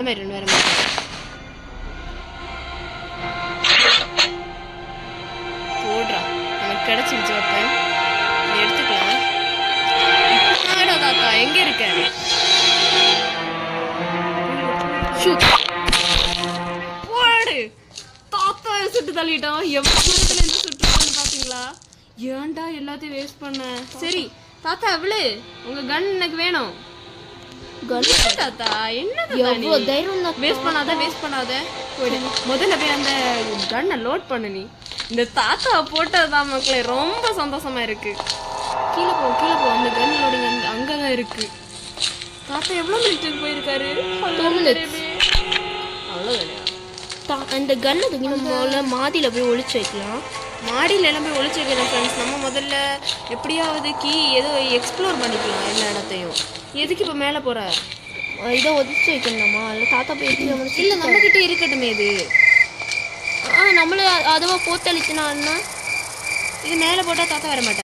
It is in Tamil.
வேற போடுறா நமக்கு கிடைச்சிருச்சு வைப்பேன் இதை எடுத்துக்கலாம். தாத்தா எங்க இருக்க? போடு தாத்தா சுட்டு தள்ளிட்டோம். எவ்வளவு தூரத்துல இருந்து சுட்டு பாத்தீங்களா? ஏன்டா எல்லாத்தையும் வேஸ்ட் பண்ண? சரி தாத்தா எவ்வளவு உங்க கன் எனக்கு வேணும். தாத்தா என்ன வேஸ்ட் பண்ணாத முதல்ல போய் அந்த கன்னை லோட் பண்ணு. நீ இந்த தாத்தா போட்டதுதான் மக்களே ரொம்ப சந்தோஷமா இருக்கு. கீழே போ அந்த கன் லோடிங் அங்கதான் இருக்கு. தாத்தா எவ்வளவு மினிட்டுக்கு போயிருக்காரு? அந்த கன்னை தூக்கி நம்ம மாடியில போய் ஒளிச்சு வைக்கலாம். மாடியில் எல்லாம் போய் ஒளிச்சு வைக்கலாம் ஃப்ரெண்ட்ஸ். நம்ம முதல்ல எப்படியாவது ஏதோ எக்ஸ்ப்ளோர் பண்ணிக்கலாம் எல்லா இடத்தையும். எதுக்கு இப்போ மேலே போகிற? இதை ஒதிச்சு வைக்கணுமா? இல்லை தாத்தா போய் இல்லை நம்மக்கிட்ட இருக்கட்டுமே இது. நம்மள அதுவா போத்தளிச்சுனா இது மேலே போட்டால் தாத்தா வர மாட்டேன்.